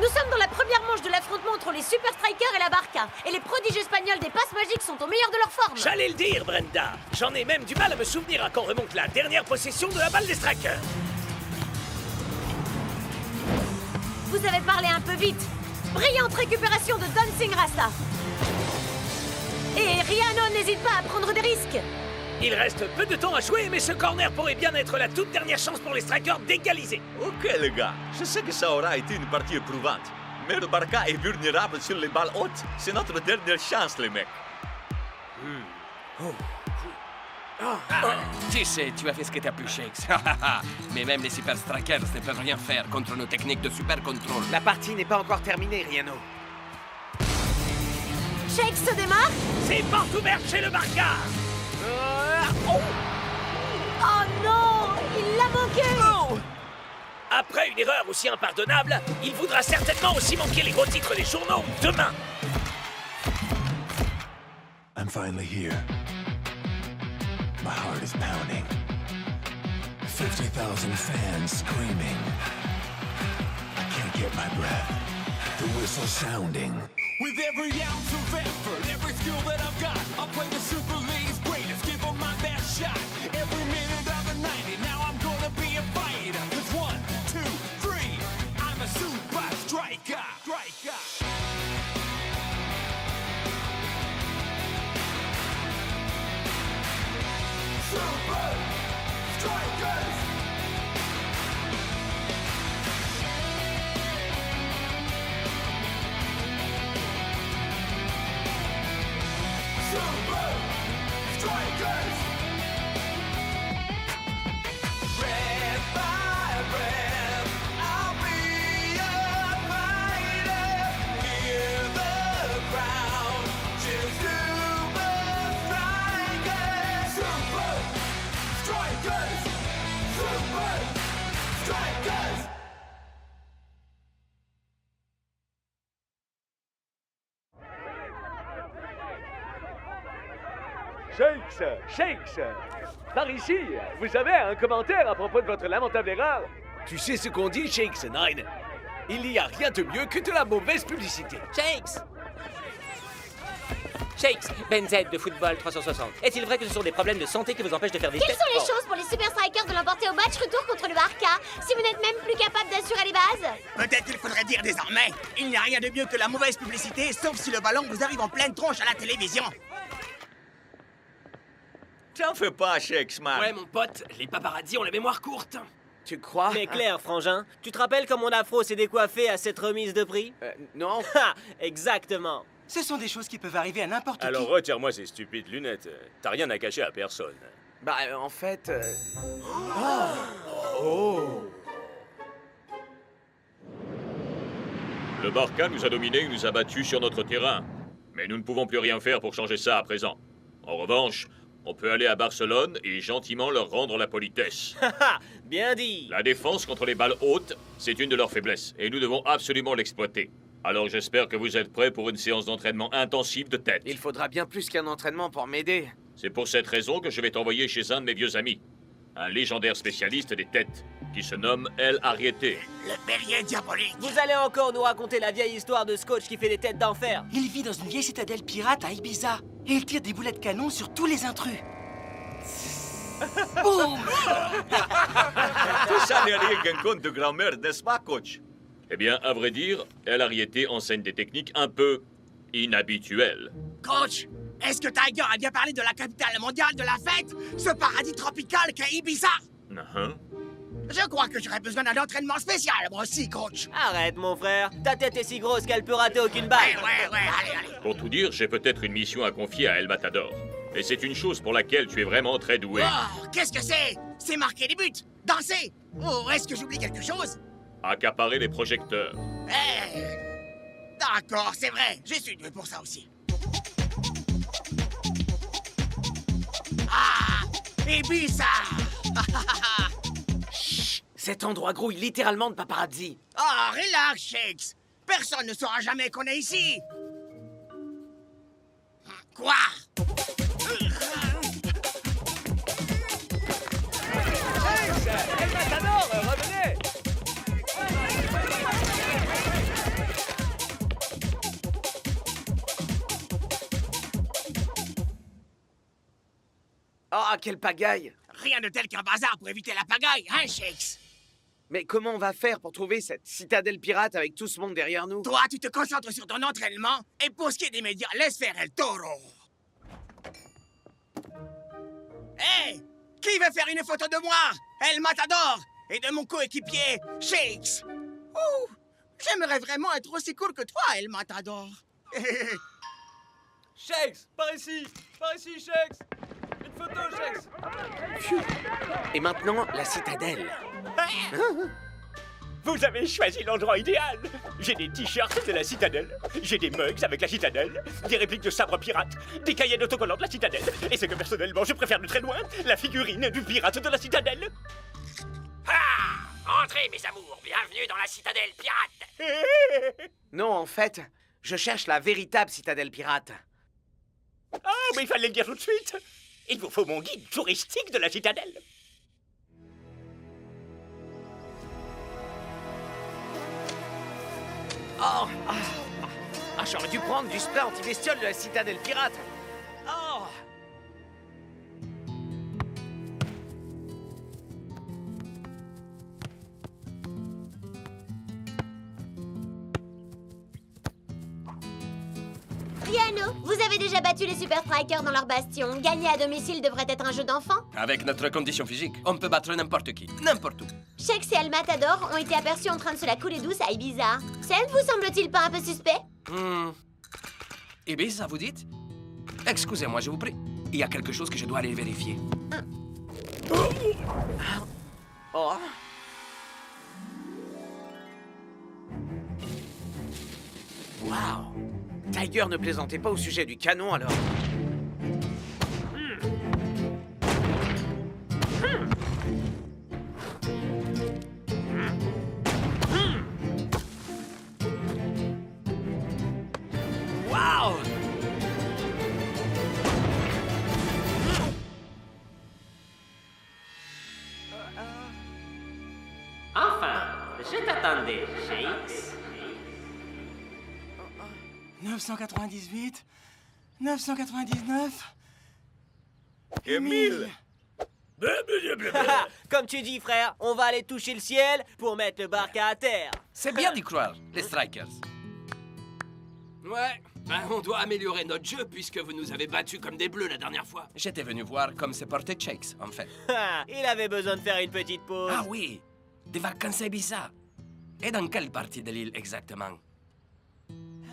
Nous sommes dans la première manche de l'affrontement entre les Super Strikers et la Barca. Et les prodiges espagnols des passes magiques sont au meilleur de leur forme. J'allais le dire, Brenda. J'en ai même du mal à me souvenir à quand remonte la dernière possession de la balle des Strikers. Vous avez parlé un peu vite. Brillante récupération de Dancing Rasta. Et Riano n'hésite pas à prendre des risques. Il reste peu de temps à jouer, mais ce corner pourrait bien être la toute dernière chance pour les Strikers d'égaliser. Ok les gars, je sais que ça aura été une partie éprouvante. Mais le Barca est vulnérable sur les balles hautes. C'est notre dernière chance les mecs. Tu sais, tu as fait ce que t'as pu, Shakes. Mais même les Super Strikers ne peuvent rien faire contre nos techniques de super contrôle. La partie n'est pas encore terminée, Riano. Shakes se démarre. C'est porte ouverte chez le Barca. Oh non, il l'a manqué. Après une erreur aussi impardonnable, il voudra certainement aussi manquer les gros titres des journaux demain. I'm finally here. My heart is pounding. 50,000 fans screaming. I can't get my breath. The whistle sounding. With every ounce of effort, every skill that I've got, I'll play the Super League's greatest, give them my best shot. Every minute of the 90, now I'm gonna be a fighter. 'Cause 1, 2, 3, I'm a super striker. Super Strikers! Super Strikers! Red by red, I'll be a fighter. Hear the crowd cheer Super Strikers! Super Strikers! Super Strikers! Shakes! Par ici, vous avez un commentaire à propos de votre lamentable erreur? Tu sais ce qu'on dit, Shakes Nine? Il n'y a rien de mieux que de la mauvaise publicité. Shakes, Ben Z de Football 360. Est-il vrai que ce sont des problèmes de santé qui vous empêchent de faire des Quelles tests? sont les chances pour les Super Strikers de l'emporter au match retour contre le Barca si vous n'êtes même plus capable d'assurer les bases? Peut-être qu'il faudrait dire désormais, il n'y a rien de mieux que la mauvaise publicité, sauf si le ballon vous arrive en pleine tronche à la télévision. T'en fais pas, Shakes, man. Ouais, mon pote, les paparazzis ont la mémoire courte. Tu crois? Mais Claire, frangin, tu te rappelles quand mon afro s'est décoiffé à cette remise de prix? Non. Ha! Exactement. Ce sont des choses qui peuvent arriver à n'importe qui. Alors retire-moi ces stupides lunettes. T'as rien à cacher à personne. Bah, en fait... Le Barca nous a dominés et nous a battus sur notre terrain. Mais nous ne pouvons plus rien faire pour changer ça à présent. En revanche, on peut aller à Barcelone et gentiment leur rendre la politesse. Haha, bien dit. La défense contre les balles hautes, c'est une de leurs faiblesses, et nous devons absolument l'exploiter. Alors j'espère que vous êtes prêts pour une séance d'entraînement intensive de tête. Il faudra bien plus qu'un entraînement pour m'aider. C'est pour cette raison que je vais t'envoyer chez un de mes vieux amis. Un légendaire spécialiste des têtes, qui se nomme El Arriete. Le bélier diabolique. Vous allez encore nous raconter la vieille histoire de Scotch qui fait des têtes d'enfer. Il vit dans une vieille citadelle pirate à Ibiza. Et il tire des boulets de canon sur tous les intrus. Boum! Tout ça n'est rien qu'un conte de grand-mère, n'est-ce pas, coach? Eh bien, à vrai dire, El Arriete enseigne des techniques un peu inhabituelles. Coach, est-ce que Tiger a bien parlé de la capitale mondiale de la fête? Ce paradis tropical qu'est Ibiza? Je crois que j'aurais besoin d'un entraînement spécial, moi aussi, coach. Arrête, mon frère. Ta tête est si grosse qu'elle peut rater aucune balle. Ouais, allez. Pour tout dire, j'ai peut-être une mission à confier à El Matador. Et c'est une chose pour laquelle tu es vraiment très doué. Oh, qu'est-ce que c'est? C'est marquer des buts, danser. Oh, est-ce que j'oublie quelque chose? Accaparer les projecteurs. D'accord, c'est vrai, je suis doué pour ça aussi. Ah, Ibiza. Chut, cet endroit grouille littéralement de paparazzi. Ah, relax, Shakes. Personne ne saura jamais qu'on est ici. Quoi? El Matador, revenez! quelle pagaille! Rien de tel qu'un bazar pour éviter la pagaille, hein, Shakes? Mais comment on va faire pour trouver cette citadelle pirate avec tout ce monde derrière nous? Toi, tu te concentres sur ton entraînement, et pour ce qui est des médias, laisse faire El Toro. Hé! Qui veut faire une photo de moi, El Matador, et de mon coéquipier, Shakes? Ouh! J'aimerais vraiment être aussi cool que toi, El Matador. Shakes, par ici, Shakes. Une photo, Shakes. Et maintenant, la citadelle. Vous avez choisi l'endroit idéal. J'ai des t-shirts de la citadelle, j'ai des mugs avec la citadelle, des répliques de sabres pirates, des cahiers d'autocollants de la citadelle, et c'est que personnellement je préfère de très loin la figurine du pirate de la citadelle. Ah! Entrez, mes amours, bienvenue dans la citadelle pirate. Non, en fait, je cherche la véritable citadelle pirate. Ah, mais il fallait le dire tout de suite. Il vous faut mon guide touristique de la citadelle. Oh! J'aurais dû prendre du spray anti-bestiole de la citadelle pirate. Oh! Riano, vous avez déjà battu les Super Strikers dans leur bastion. Gagner à domicile devrait être un jeu d'enfant. Avec notre condition physique, on peut battre n'importe qui, n'importe où. Shakes et El Matador ont été aperçus en train de se la couler douce à Ibiza. Ça ne vous semble-t-il pas un peu suspect? Ibiza, vous dites? Excusez-moi, je vous prie. Il y a quelque chose que je dois aller vérifier. Oh! Waouh! Tiger ne plaisantait pas au sujet du canon, alors. Waouh! Enfin, je t'attendais, Shakes. 998, 999... Émile! Comme tu dis, frère, on va aller toucher le ciel pour mettre le Barca à terre. C'est bien d'y croire, les Strikers. Ouais, on doit améliorer notre jeu puisque vous nous avez battus comme des bleus la dernière fois. J'étais venu voir comme se portait Shakes, en fait. Il avait besoin de faire une petite pause. Ah oui, des vacances à Ibiza. Et dans quelle partie de l'île exactement?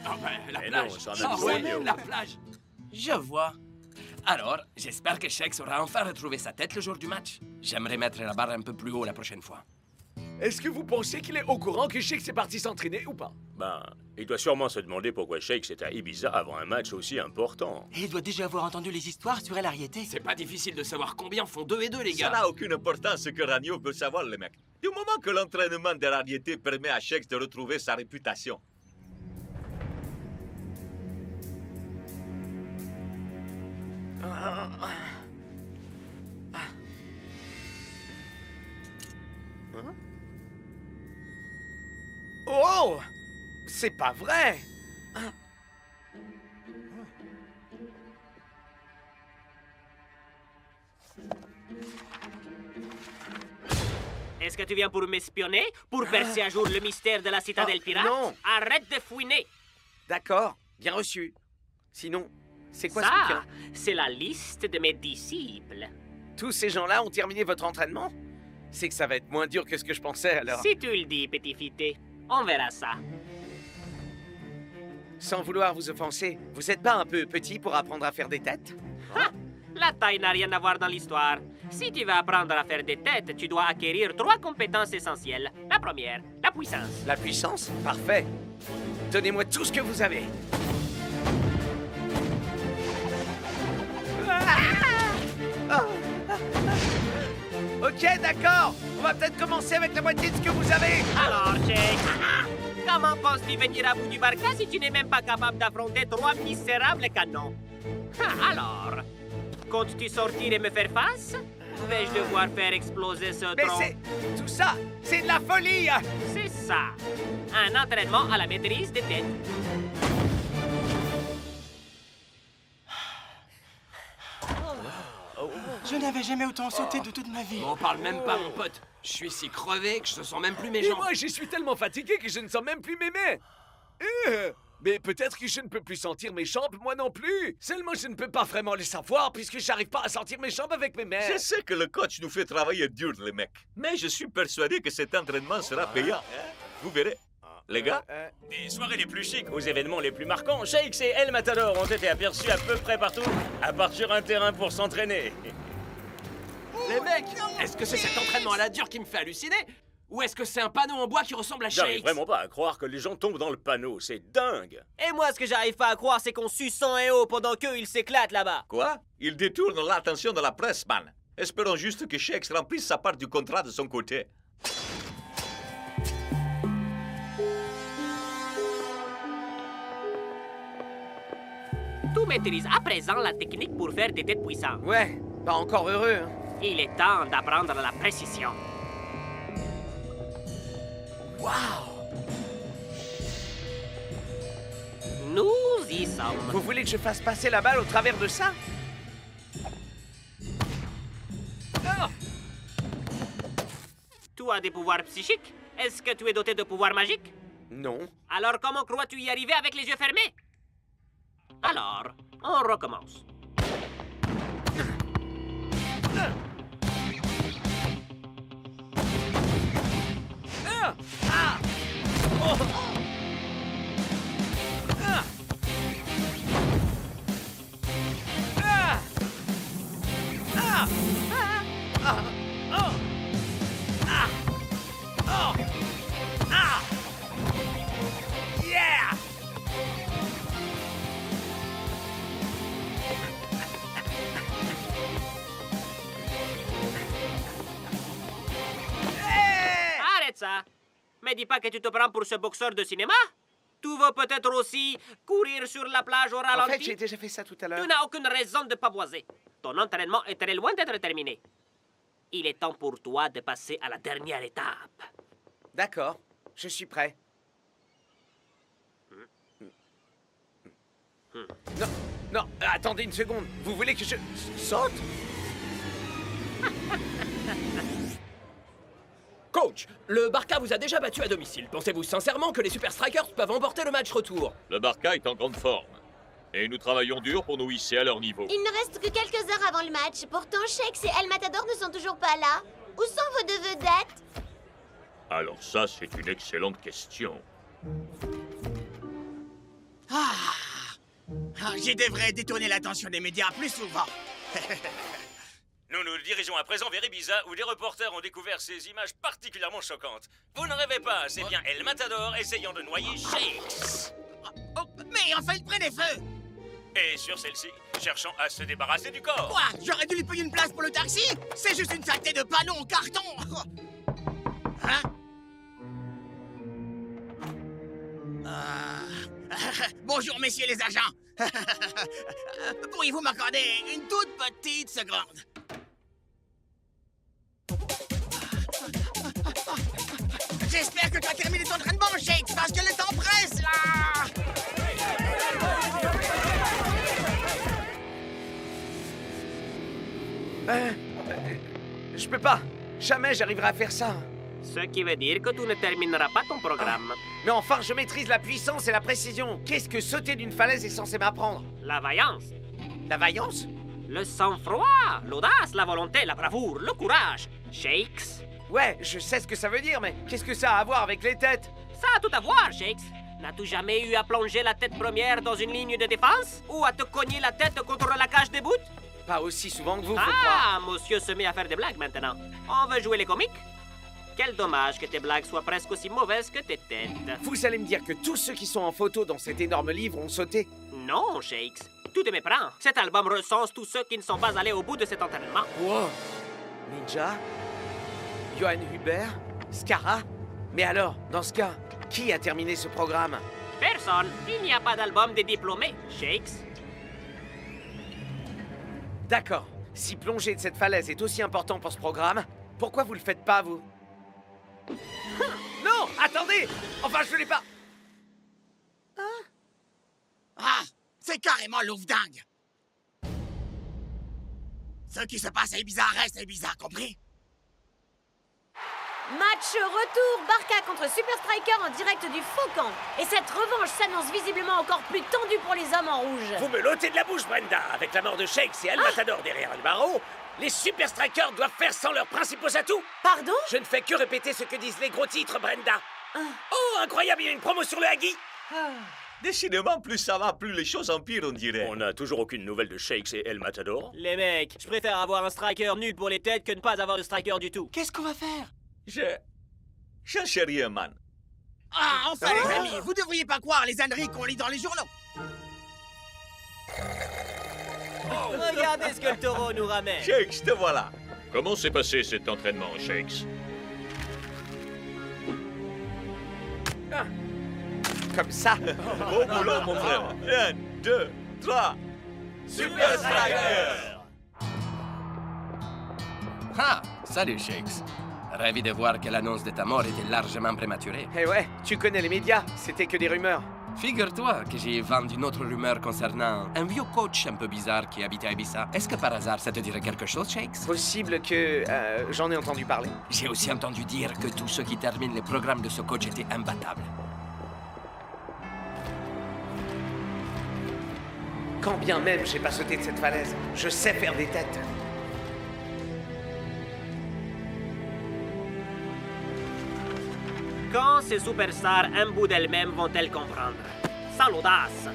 Ah ben, la plage. La plage. Je vois. Alors, j'espère que Shakes aura enfin retrouvé sa tête le jour du match. J'aimerais mettre la barre un peu plus haut la prochaine fois. Est-ce que vous pensez qu'il est au courant que Shakes est parti s'entraîner ou pas? Ben, il doit sûrement se demander pourquoi Shakes est à Ibiza avant un match aussi important. Et il doit déjà avoir entendu les histoires sur El Ariete. C'est pas difficile de savoir combien font 2 et 2, les Ça gars. n'a aucune importance ce que Ragno veut savoir, les mecs. Du moment que l'entraînement de Rariété permet à Shakes de retrouver sa réputation. Oh! C'est pas vrai! Est-ce que tu viens pour m'espionner? Pour percer à jour le mystère de la citadelle pirate? non. Arrête de fouiner. D'accord, bien reçu. Sinon, c'est quoi ce Ça, bouquin? c'est la liste de mes disciples. Tous ces gens-là ont terminé votre entraînement? C'est que ça va être moins dur que ce que je pensais, alors. Si tu le dis, petit fité, on verra ça. Sans vouloir vous offenser, vous êtes pas un peu petit pour apprendre à faire des têtes? Ha! La taille n'a rien à voir dans l'histoire. Si tu veux apprendre à faire des têtes, tu dois acquérir 3 compétences essentielles. La première, la puissance. La puissance? Parfait. Donnez-moi tout ce que vous avez. Ok, d'accord. On va peut-être commencer avec la moitié de ce que vous avez. Alors, Shakes, comment penses-tu venir à bout du Barca si tu n'es même pas capable d'affronter 3 misérables canons? Alors, comptes-tu sortir et me faire face? Ou vais-je devoir faire exploser ce Mais tronc? c'est... tout ça, c'est de la folie. C'est ça. Un entraînement à la maîtrise des têtes. Je n'avais jamais autant sauté de toute ma vie. On parle même pas, mon pote. Je suis si crevé que je sens même plus mes Et jambes. moi, je suis tellement fatigué que je ne sens même plus mes mains. Mais peut-être que je ne peux plus sentir mes jambes, moi non plus. Seulement, je ne peux pas vraiment le savoir puisque j'arrive pas à sentir mes jambes avec mes mains. Je sais que le coach nous fait travailler dur, les mecs. Mais je suis persuadé que cet entraînement sera payant. Vous verrez. Les gars? Des soirées les plus chics aux événements les plus marquants, Shakes et El Matador ont été aperçus à peu près partout, à part sur un terrain pour s'entraîner. Les mecs, est-ce que c'est cet entraînement à la dure qui me fait halluciner? Ou est-ce que c'est un panneau en bois qui ressemble à J'arrive Shakes? vraiment pas à croire que les gens tombent dans le panneau, c'est dingue. Et moi, ce que j'arrive pas à croire, c'est qu'on suce sang et eau pendant qu'eux, ils s'éclatent là-bas. Quoi? Il détourne l'attention de la presse, man. Espérons juste que Shakes remplisse sa part du contrat de son côté. Tu maîtrises à présent la technique pour faire des têtes puissantes. Ouais, pas encore heureux. Hein. Il est temps d'apprendre la précision. Waouh! Nous y sommes. Vous voulez que je fasse passer la balle au travers de ça? Ah! Tu as des pouvoirs psychiques? Est-ce que tu es doté de pouvoirs magiques? Non. Alors comment crois-tu y arriver avec les yeux fermés? Alors, on recommence. Ah! Ah! Oh! Ah! Ah! Ah! Ah! Oh! Ah! Oh! Ah! Yeah! Arrête ça! Mais dis pas que tu te prends pour ce boxeur de cinéma? Tu veux peut-être aussi courir sur la plage au En ralenti? fait, j'ai déjà fait ça tout à l'heure. Tu n'as aucune raison de pavoiser. Ton entraînement est très loin d'être terminé. Il est temps pour toi de passer à la dernière étape. D'accord, je suis prêt. Non, non, attendez une seconde. Vous voulez que je saute? Coach, le Barca vous a déjà battu à domicile. Pensez-vous sincèrement que les Super Strikers peuvent emporter le match retour? Le Barca est en grande forme. Et nous travaillons dur pour nous hisser à leur niveau. Il ne reste que quelques heures avant le match. Pourtant, Shakes et El Matador ne sont toujours pas là. Où sont vos deux vedettes? Alors ça, c'est une excellente question. Je devrais détourner l'attention des médias plus souvent. Nous nous dirigeons à présent vers Ibiza, où des reporters ont découvert ces images particulièrement choquantes. Vous ne rêvez pas, c'est bien El Matador essayant de noyer Shakes. Oh, mais enfin, il prenait feu! Et sur celle-ci, cherchant à se débarrasser du corps. Quoi? J'aurais dû lui payer une place pour le taxi? C'est juste une saleté de panneau en carton! Hein? Bonjour, messieurs les agents. Pourriez-vous m'accorder une toute petite seconde? J'espère que tu as terminé ton entraînement, Shakes, parce que le temps presse, là! Je peux pas. Jamais j'arriverai à faire ça. Ce qui veut dire que tu ne termineras pas ton programme. Mais enfin, je maîtrise la puissance et la précision. Qu'est-ce que sauter d'une falaise est censé m'apprendre? La vaillance. La vaillance? Le sang-froid, l'audace, la volonté, la bravoure, le courage. Shakes. Ouais, je sais ce que ça veut dire, mais qu'est-ce que ça a à voir avec les têtes? Ça a tout à voir, Shakes. N'as-tu jamais eu à plonger la tête première dans une ligne de défense? Ou à te cogner la tête contre la cage des bouts? Pas aussi souvent que vous, faut croire. Monsieur se met à faire des blagues maintenant. On veut jouer les comiques? Quel dommage que tes blagues soient presque aussi mauvaises que tes têtes. Vous allez me dire que tous ceux qui sont en photo dans cet énorme livre ont sauté? Non, Shakes. Tu te méprends. Cet album recense tous ceux qui ne sont pas allés au bout de cet entraînement. Wow! Ninja? Johan Hubert? Scara? Mais alors, dans ce cas, qui a terminé ce programme? Personne. Il n'y a pas d'album des diplômés, Shakes. D'accord. Si plonger de cette falaise est aussi important pour ce programme, pourquoi vous le faites pas, vous? Non! Attendez! Enfin, je l'ai pas... Ah! C'est carrément louvre-dingue! Ce qui se passe à Ibiza reste à Ibiza, compris? Match retour, Barca contre Super Striker en direct du Faucon. Et cette revanche s'annonce visiblement encore plus tendue pour les hommes en rouge. Vous me l'ôtez de la bouche, Brenda. Avec la mort de Shakes et El Matador derrière le barreau, les Super Strikers doivent faire sans leurs principaux atouts. Pardon? Je ne fais que répéter ce que disent les gros titres, Brenda. Oh, incroyable, il y a une promo sur le Huggy. Décidément, plus ça va, plus les choses empirent, on dirait. On n'a toujours aucune nouvelle de Shakes et El Matador. Les mecs, je préfère avoir un striker nul pour les têtes que ne pas avoir de striker du tout. Qu'est-ce qu'on va faire? J'en sais rien, man. Ah, enfin, les amis, vous devriez pas croire les âneries qu'on lit dans les journaux. Regardez ce que le taureau nous ramène. Shakes, te voilà. Comment s'est passé cet entraînement, Shakes? Comme ça. Bon boulot, mon frère. 1, 2, 3. Super Striker! Ah, salut Shakes. Ravi de voir que l'annonce de ta mort était largement prématurée. Eh ouais, tu connais les médias, c'était que des rumeurs. Figure-toi que j'ai vendu une autre rumeur concernant un vieux coach un peu bizarre qui habitait à Ibiza. Est-ce que par hasard ça te dirait quelque chose, Shakes? Possible que j'en ai entendu parler. J'ai aussi entendu dire que tous ceux qui terminent le programme de ce coach étaient imbattables. Quand bien même j'ai pas sauté de cette falaise, je sais faire des têtes. Quand ces superstars imbus d'elles-mêmes vont-elles comprendre? Sans l'audace,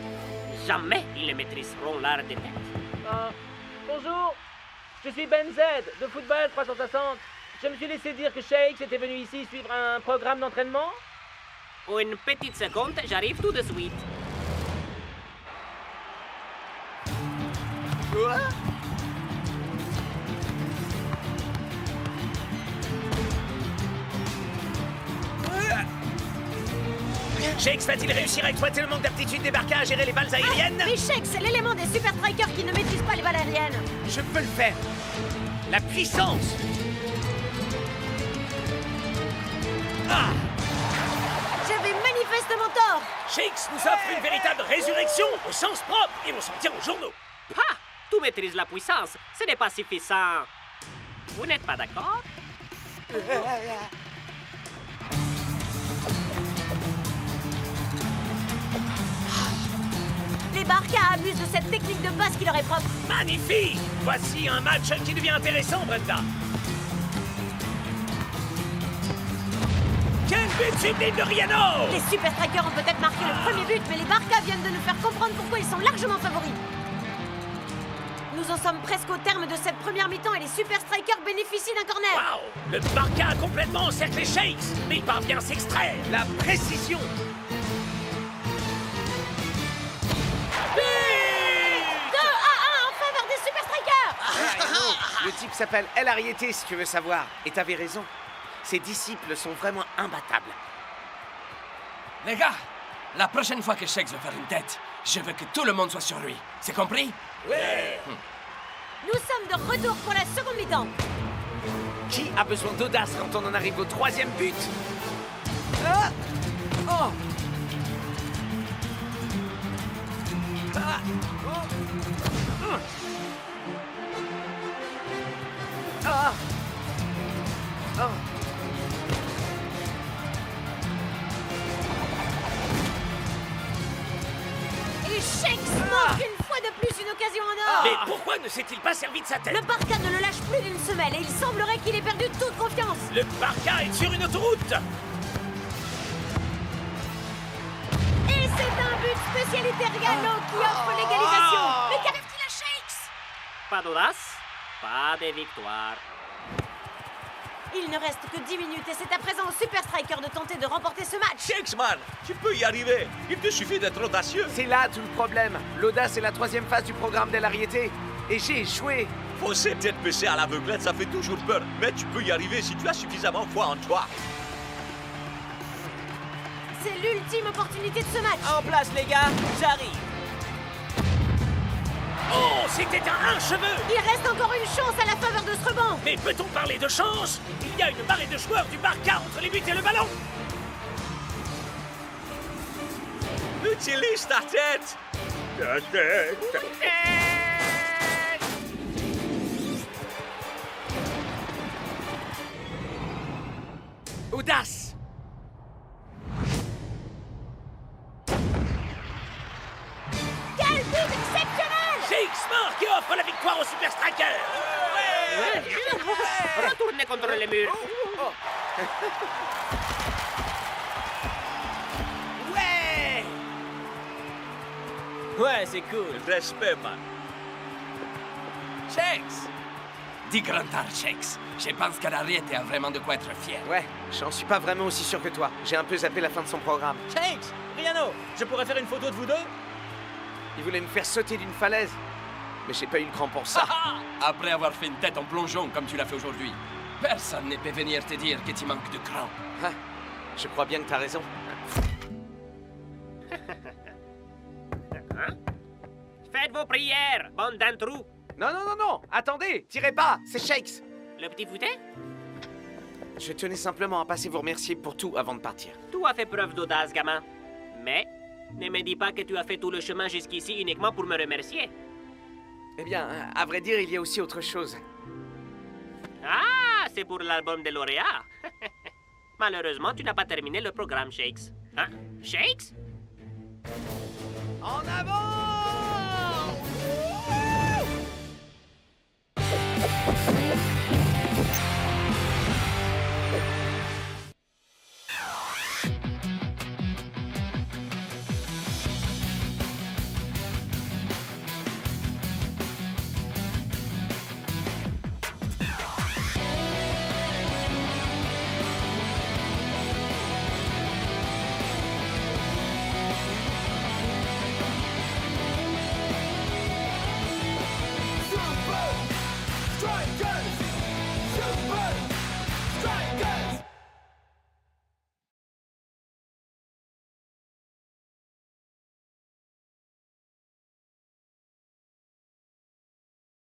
jamais ils ne maîtriseront l'art des têtes. Bonjour, je suis Ben Z de Football 360. Je me suis laissé dire que Shakes était venu ici suivre un programme d'entraînement. Une petite seconde, j'arrive tout de suite. Quoi? Shakes va-t-il réussir à exploiter le manque d'aptitude des Barca à gérer les balles aériennes? Mais Shakes, c'est l'élément des Super Strikers qui ne maîtrise pas les balles aériennes. Je peux le faire. La puissance. Ah! J'avais manifestement tort. Shakes nous offre une véritable résurrection au sens propre et on s'en tient aux journaux. Ah! Tout maîtrise la puissance. Ce n'est pas suffisant. Vous n'êtes pas d'accord? Les Barca abusent de cette technique de passe qui leur est propre. Magnifique! Voici un match qui devient intéressant, Brenda. Quel but sublime de Riano! Les Super Strikers ont peut-être marqué le premier but, mais les Barca viennent de nous faire comprendre pourquoi ils sont largement favoris. Nous en sommes presque au terme de cette première mi-temps et les Super Strikers bénéficient d'un corner. Waouh! Le Barca a complètement encerclé Shakes, mais il parvient à s'extraire. La précision! 2-1 en faveur des Super Strikers. Le type s'appelle El Ariete, si tu veux savoir. Et t'avais raison. Ses disciples sont vraiment imbattables. Les gars, la prochaine fois que Shakes veut faire une tête, je veux que tout le monde soit sur lui. C'est compris? Ouais! Nous sommes de retour pour la seconde mi-temps. Qui a besoin d'audace quand on en arrive au troisième but? Ah! Oh! Ah! Oh! Ah! Oh! Et Shakes manque une fois de plus une occasion en or. Mais pourquoi ne s'est-il pas servi de sa tête? Le Barca ne le lâche plus d'une semelle et il semblerait qu'il ait perdu toute confiance. Le Barca est sur une autoroute. Et c'est un but spécialité Riano qui offre l'égalisation. Mais qu'arrive-t-il à Shakes? Pas d'audace, pas de victoire. Il ne reste que 10 minutes et c'est à présent au Super Striker de tenter de remporter ce match. Shakes, man, tu peux y arriver. Il te suffit d'être audacieux. C'est là tout le problème. L'audace est la troisième phase du programme d'El Ariete. Et j'ai échoué. Foncer tête baissée à l'aveuglette, ça fait toujours peur. Mais tu peux y arriver si tu as suffisamment foi en toi. C'est l'ultime opportunité de ce match. En place, les gars, j'arrive. Oh, c'était un cheveu. Il reste encore une chance à la faveur de ce rebond. Mais peut-on parler de chance? Il y a une marée de joueurs du Barca entre les buts et le ballon. Utilise ta tête. Ta tête. Audace! Quel but exceptionnel! Shakes marque et offre la victoire au Super Striker! Retournez contre les murs. Ouais! Ouais, c'est cool. Respect, man. Shakes! Dis grand art, Shakes. Je pense qu'Harriet a vraiment de quoi être fier. Ouais, j'en suis pas vraiment aussi sûr que toi. J'ai un peu zappé la fin de son programme. Shakes! Riano, je pourrais faire une photo de vous deux? Il voulait me faire sauter d'une falaise. Mais j'ai pas eu le cran pour ça. Après avoir fait une tête en plongeon comme tu l'as fait aujourd'hui, personne ne peut venir te dire que tu manques de cran. Ah, je crois bien que t'as raison. Faites vos prières, bande d'introus. Non, non, non, non! Attendez! Tirez pas! C'est Shakes! Le petit foutet? Je tenais simplement à passer vous remercier pour tout avant de partir. Tu as fait preuve d'audace, gamin. Mais ne me dis pas que tu as fait tout le chemin jusqu'ici uniquement pour me remercier. Eh bien, à vrai dire, il y a aussi autre chose. Ah, c'est pour l'album de lauréat. Malheureusement, tu n'as pas terminé le programme, Shakes. Hein? Shakes? En avant!